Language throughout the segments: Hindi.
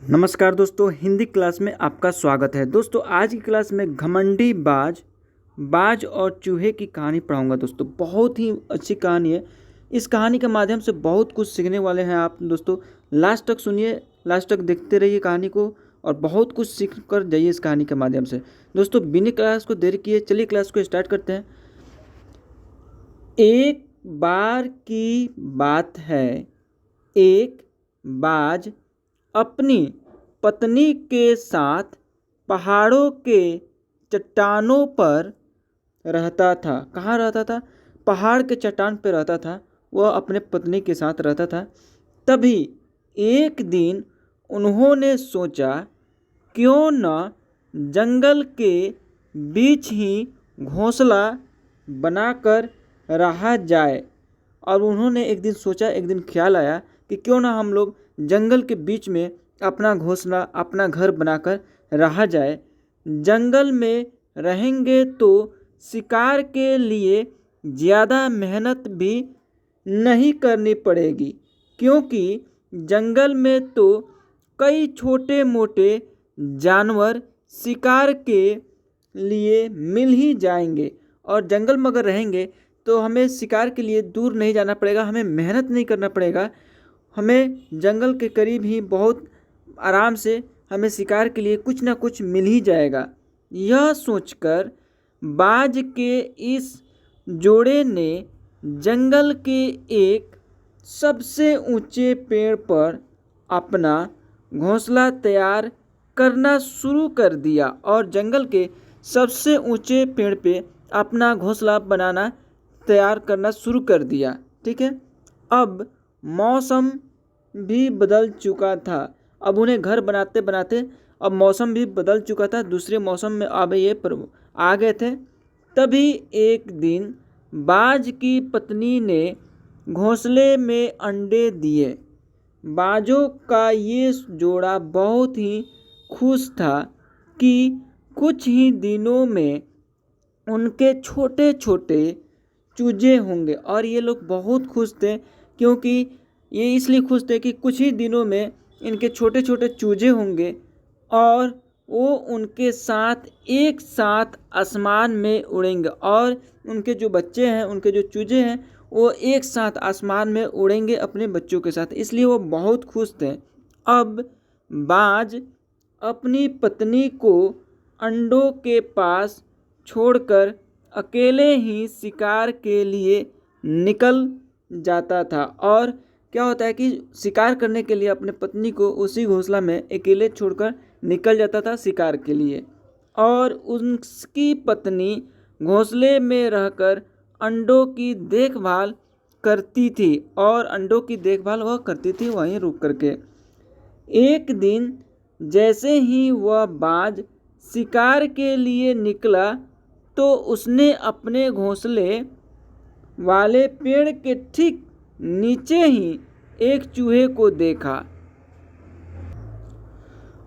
नमस्कार दोस्तों, हिंदी क्लास में आपका स्वागत है। दोस्तों आज की क्लास में घमंडी बाज और चूहे की कहानी पढ़ाऊंगा। दोस्तों बहुत ही अच्छी कहानी है। इस कहानी के माध्यम से बहुत कुछ सीखने वाले हैं आप। दोस्तों लास्ट तक सुनिए, लास्ट तक देखते रहिए कहानी को और बहुत कुछ सीख कर जाइए इस कहानी के माध्यम से। दोस्तों बिना क्लास को देर किए चलिए क्लास को स्टार्ट करते हैं। एक बार की बात है, एक बाज अपनी पत्नी के साथ पहाड़ों के चट्टानों पर रहता था। कहाँ रहता था? पहाड़ के चट्टान पर रहता था। वह अपने पत्नी के साथ रहता था। तभी एक दिन उन्होंने सोचा क्यों न जंगल के बीच ही घोंसला बनाकर रहा जाए। और उन्होंने एक दिन सोचा, एक दिन ख्याल आया कि क्यों ना हम लोग जंगल के बीच में अपना घोंसला, अपना घर बनाकर रहा जाए। जंगल में रहेंगे तो शिकार के लिए ज़्यादा मेहनत भी नहीं करनी पड़ेगी, क्योंकि जंगल में तो कई छोटे मोटे जानवर शिकार के लिए मिल ही जाएंगे। और जंगल में अगर रहेंगे तो हमें शिकार के लिए दूर नहीं जाना पड़ेगा, हमें मेहनत नहीं करना पड़ेगा। हमें जंगल के करीब ही बहुत आराम से हमें शिकार के लिए कुछ ना कुछ मिल ही जाएगा। यह सोचकर बाज के इस जोड़े ने जंगल के एक सबसे ऊंचे पेड़ पर अपना घोंसला तैयार करना शुरू कर दिया। और जंगल के सबसे ऊंचे पेड़ पे अपना घोंसला बनाना तैयार करना शुरू कर दिया। ठीक है, अब मौसम भी बदल चुका था। अब उन्हें घर बनाते बनाते अब मौसम भी बदल चुका था, दूसरे मौसम में अब ये आ गए थे। तभी एक दिन बाज की पत्नी ने घोंसले में अंडे दिए। बाजों का ये जोड़ा बहुत ही खुश था कि कुछ ही दिनों में उनके छोटे छोटे चूजे होंगे। और ये लोग बहुत खुश थे, क्योंकि ये इसलिए खुश थे कि कुछ ही दिनों में इनके छोटे छोटे चूजे होंगे और वो उनके साथ एक साथ आसमान में उड़ेंगे। और उनके जो बच्चे हैं, उनके जो चूजे हैं, वो एक साथ आसमान में उड़ेंगे अपने बच्चों के साथ, इसलिए वो बहुत खुश थे। अब बाज अपनी पत्नी को अंडों के पास छोड़कर अकेले ही शिकार के लिए निकल जाता था। और क्या होता है कि शिकार करने के लिए अपने पत्नी को उसी घोंसला में अकेले छोड़कर निकल जाता था शिकार के लिए। और उसकी पत्नी घोंसले में रहकर अंडों की देखभाल करती थी, और अंडों की देखभाल वह करती थी वहीं रुक करके। एक दिन जैसे ही वह बाज शिकार के लिए निकला तो उसने अपने घोंसले वाले पेड़ के ठीक नीचे ही एक चूहे को देखा।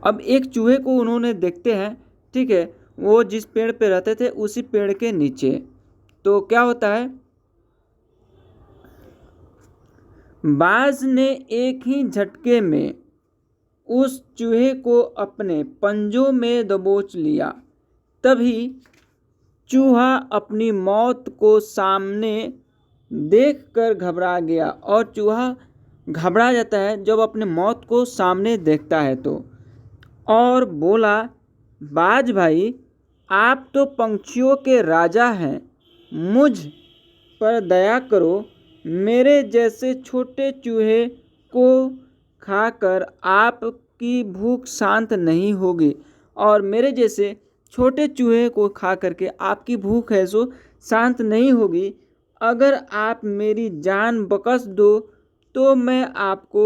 अब एक चूहे को उन्होंने देखते हैं, ठीक है, वो जिस पेड़ पे रहते थे उसी पेड़ के नीचे। तो क्या होता है, बाज ने एक ही झटके में उस चूहे को अपने पंजों में दबोच लिया। तभी चूहा अपनी मौत को सामने देखकर घबरा गया। और चूहा घबरा जाता है जब अपने मौत को सामने देखता है तो, और बोला, बाज भाई, आप तो पंछियों के राजा हैं, मुझ पर दया करो। मेरे जैसे छोटे चूहे को खाकर आपकी भूख शांत नहीं होगी, और मेरे जैसे छोटे चूहे को खा करके आपकी भूख है सो शांत नहीं होगी। अगर आप मेरी जान बख्श दो तो मैं आपको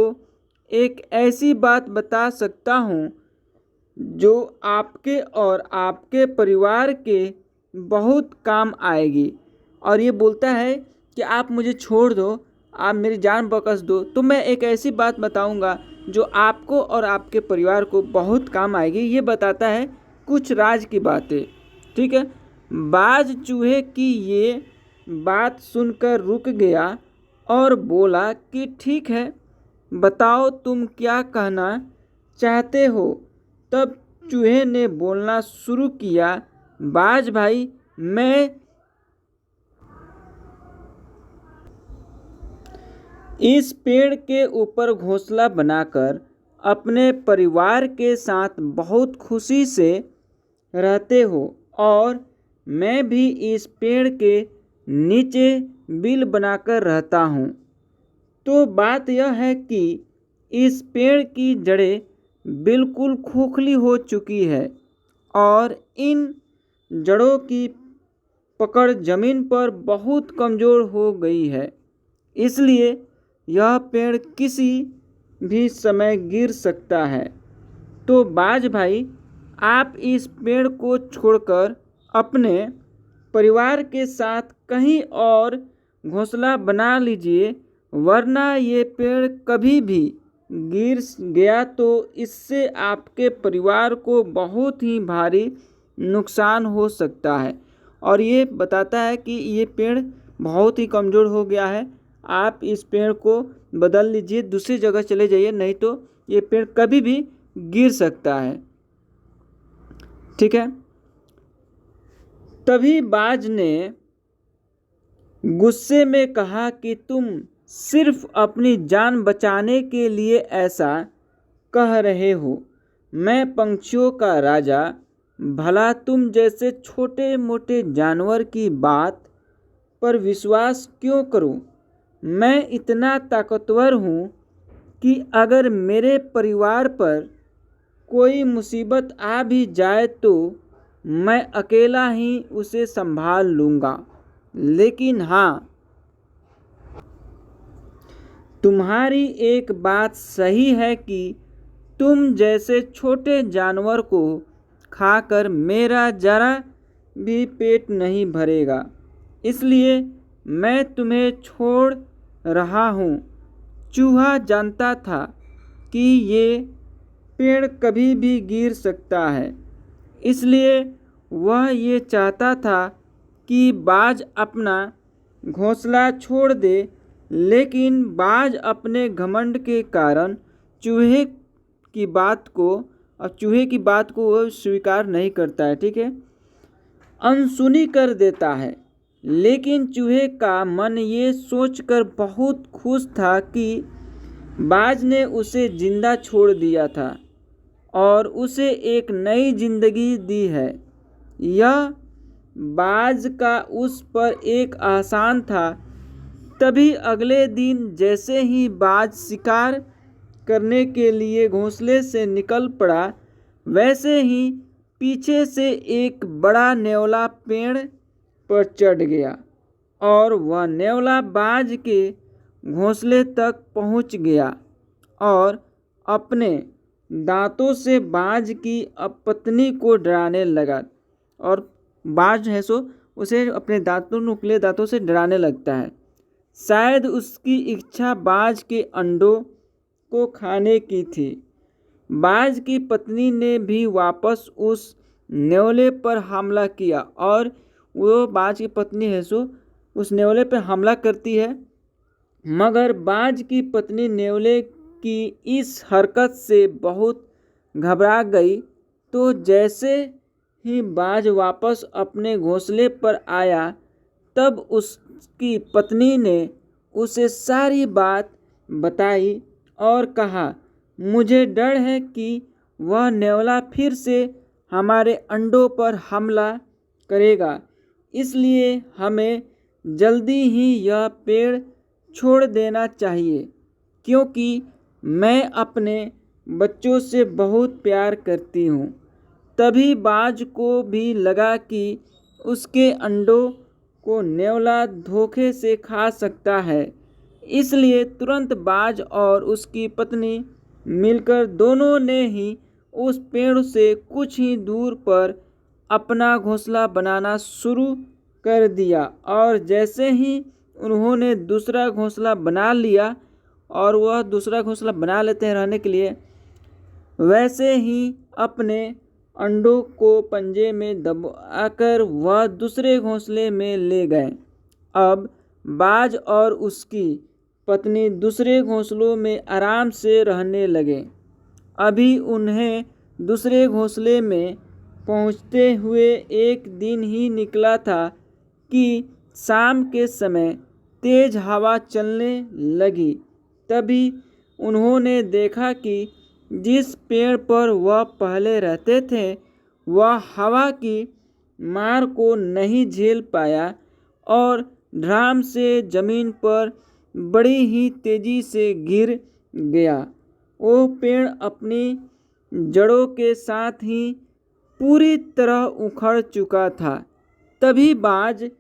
एक ऐसी बात बता सकता हूँ जो आपके और आपके परिवार के बहुत काम आएगी। और ये बोलता है कि आप मुझे छोड़ दो, आप मेरी जान बख्श दो तो मैं एक ऐसी बात बताऊंगा जो आपको और आपके परिवार को बहुत काम आएगी। ये बताता है कुछ राज की बातें। ठीक है, बाज चूहे की ये बात सुनकर रुक गया और बोला कि ठीक है, बताओ तुम क्या कहना चाहते हो। तब चूहे ने बोलना शुरू किया, बाज भाई, मैं इस पेड़ के ऊपर घोंसला बनाकर अपने परिवार के साथ बहुत खुशी से रहते हो और मैं भी इस पेड़ के नीचे बिल बनाकर रहता हूँ। तो बात यह है कि इस पेड़ की जड़ें बिल्कुल खोखली हो चुकी है और इन जड़ों की पकड़ जमीन पर बहुत कमज़ोर हो गई है, इसलिए यह पेड़ किसी भी समय गिर सकता है। तो बाज भाई, आप इस पेड़ को छोड़कर अपने परिवार के साथ कहीं और घोंसला बना लीजिए, वरना ये पेड़ कभी भी गिर गया तो इससे आपके परिवार को बहुत ही भारी नुकसान हो सकता है। और ये बताता है कि ये पेड़ बहुत ही कमज़ोर हो गया है, आप इस पेड़ को बदल लीजिए, दूसरी जगह चले जाइए, नहीं तो ये पेड़ कभी भी गिर सकता है। ठीक है। तभी बाज ने गुस्से में कहा कि तुम सिर्फ अपनी जान बचाने के लिए ऐसा कह रहे हो। मैं पंछियों का राजा, भला तुम जैसे छोटे मोटे जानवर की बात पर विश्वास क्यों करूं? मैं इतना ताकतवर हूं कि अगर मेरे परिवार पर कोई मुसीबत आ भी जाए तो मैं अकेला ही उसे संभाल लूँगा। लेकिन हाँ, तुम्हारी एक बात सही है कि तुम जैसे छोटे जानवर को खाकर मेरा जरा भी पेट नहीं भरेगा, इसलिए मैं तुम्हें छोड़ रहा हूँ। चूहा जानता था कि ये पेड़ कभी भी गिर सकता है, इसलिए वह ये चाहता था कि बाज अपना घोंसला छोड़ दे, लेकिन बाज अपने घमंड के कारण चूहे की बात को वह स्वीकार नहीं करता है। ठीक है, अनसुनी कर देता है। लेकिन चूहे का मन ये सोचकर बहुत खुश था कि बाज ने उसे जिंदा छोड़ दिया था और उसे एक नई जिंदगी दी है। यह बाज का उस पर एक एहसान था। तभी अगले दिन जैसे ही बाज शिकार करने के लिए घोंसले से निकल पड़ा, वैसे ही पीछे से एक बड़ा नेवला पेड़ पर चढ़ गया और वह नेवला बाज के घोंसले तक पहुंच गया और अपने दांतों से बाज की पत्नी को डराने लगा। और बाज है सो उसे अपने नुकीले दांतों से डराने लगता है। शायद उसकी इच्छा बाज के अंडों को खाने की थी। बाज की पत्नी ने भी वापस उस नेवले पर हमला किया और वो बाज की पत्नी है सो उस नेवले पर हमला करती है, मगर बाज की पत्नी नेवले की इस हरकत से बहुत घबरा गई। तो जैसे ही बाज वापस अपने घोंसले पर आया, तब उसकी पत्नी ने उसे सारी बात बताई और कहा, मुझे डर है कि वह नेवला फिर से हमारे अंडों पर हमला करेगा, इसलिए हमें जल्दी ही यह पेड़ छोड़ देना चाहिए, क्योंकि मैं अपने बच्चों से बहुत प्यार करती हूँ। तभी बाज को भी लगा कि उसके अंडों को नेवला धोखे से खा सकता है, इसलिए तुरंत बाज और उसकी पत्नी मिलकर दोनों ने ही उस पेड़ से कुछ ही दूर पर अपना घोंसला बनाना शुरू कर दिया। और जैसे ही उन्होंने दूसरा घोंसला बना लिया, और वह दूसरा घोंसला बना लेते हैं रहने के लिए, वैसे ही अपने अंडों को पंजे में दबाकर वह दूसरे घोंसले में ले गए। अब बाज और उसकी पत्नी दूसरे घोंसलों में आराम से रहने लगे। अभी उन्हें दूसरे घोंसले में पहुंचते हुए एक दिन ही निकला था कि शाम के समय तेज हवा चलने लगी। तभी उन्होंने देखा कि जिस पेड़ पर वह पहले रहते थे वह हवा की मार को नहीं झेल पाया और धड़ाम से जमीन पर बड़ी ही तेजी से गिर गया। वो पेड़ अपनी जड़ों के साथ ही पूरी तरह उखड़ चुका था। तभी बाज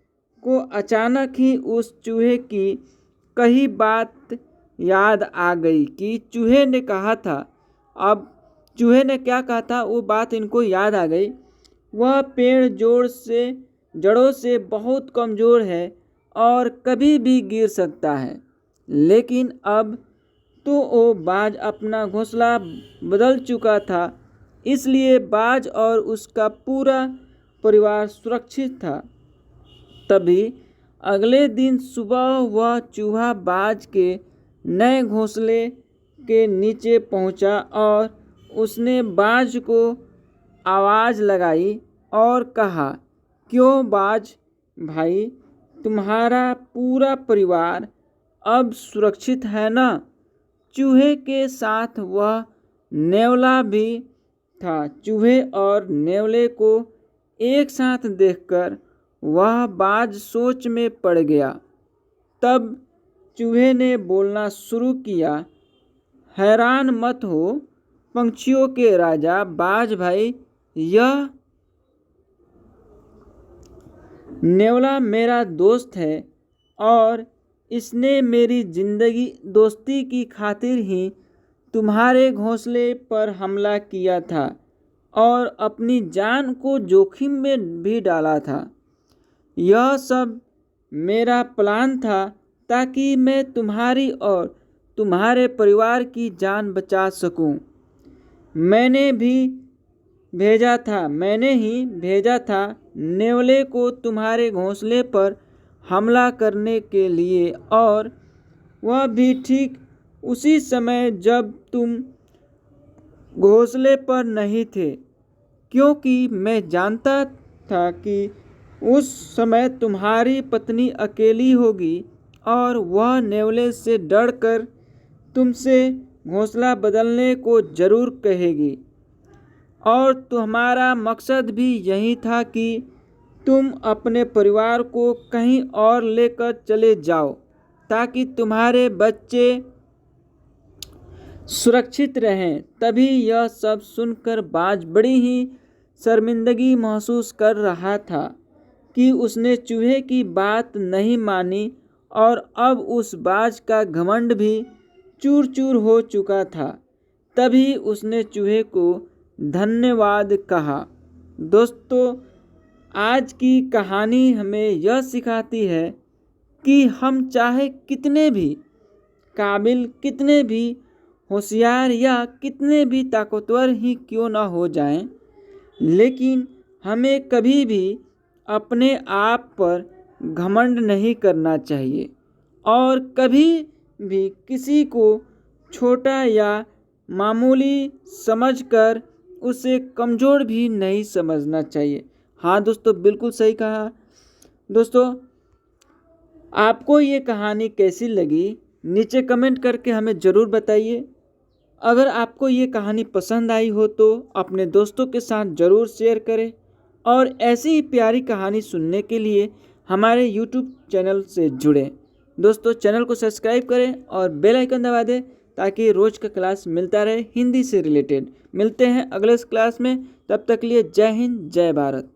को अचानक ही उस चूहे की कही बात याद आ गई कि चूहे ने कहा था। अब चूहे ने क्या कहा था वो बात इनको याद आ गई। वह पेड़ जड़ों से बहुत कमज़ोर है और कभी भी गिर सकता है। लेकिन अब तो वो बाज अपना घोंसला बदल चुका था, इसलिए बाज और उसका पूरा परिवार सुरक्षित था। तभी अगले दिन सुबह वह चूहा बाज के नए घोंसले के नीचे पहुंचा और उसने बाज को आवाज़ लगाई और कहा, क्यों बाज भाई, तुम्हारा पूरा परिवार अब सुरक्षित है ना? चूहे के साथ वह नेवला भी था। चूहे और नेवले को एक साथ देखकर वह बाज सोच में पड़ गया। तब चूहे ने बोलना शुरू किया, हैरान मत हो पंछियों के राजा बाज भाई, यह नेवला मेरा दोस्त है और इसने मेरी दोस्ती की खातिर ही तुम्हारे घोंसले पर हमला किया था और अपनी जान को जोखिम में भी डाला था। यह सब मेरा प्लान था ताकि मैं तुम्हारी और तुम्हारे परिवार की जान बचा सकूं। मैंने ही भेजा था नेवले को तुम्हारे घोंसले पर हमला करने के लिए, और वह भी ठीक उसी समय जब तुम घोंसले पर नहीं थे, क्योंकि मैं जानता था कि उस समय तुम्हारी पत्नी अकेली होगी और वह नेवले से डरकर तुमसे घोंसला बदलने को ज़रूर कहेगी। और तुम्हारा मकसद भी यही था कि तुम अपने परिवार को कहीं और लेकर चले जाओ ताकि तुम्हारे बच्चे सुरक्षित रहें। तभी यह सब सुनकर बाज बड़ी ही शर्मिंदगी महसूस कर रहा था कि उसने चूहे की बात नहीं मानी और अब उस बाज का घमंड भी चूर चूर हो चुका था। तभी उसने चूहे को धन्यवाद कहा। दोस्तों, आज की कहानी हमें यह सिखाती है कि हम चाहे कितने भी काबिल, कितने भी होशियार या कितने भी ताकतवर ही क्यों ना हो जाएं, लेकिन हमें कभी भी अपने आप पर घमंड नहीं करना चाहिए और कभी भी किसी को छोटा या मामूली समझकर उसे कमज़ोर भी नहीं समझना चाहिए। हाँ दोस्तों, बिल्कुल सही कहा। दोस्तों, आपको ये कहानी कैसी लगी नीचे कमेंट करके हमें ज़रूर बताइए। अगर आपको ये कहानी पसंद आई हो तो अपने दोस्तों के साथ ज़रूर शेयर करें और ऐसी ही प्यारी कहानी सुनने के लिए हमारे YouTube चैनल से जुड़ें। दोस्तों, चैनल को सब्सक्राइब करें और बेल आइकन दबा दें ताकि रोज़ का क्लास मिलता रहे हिंदी से रिलेटेड। मिलते हैं अगले क्लास में, तब तक लिए जय हिंद, जय भारत।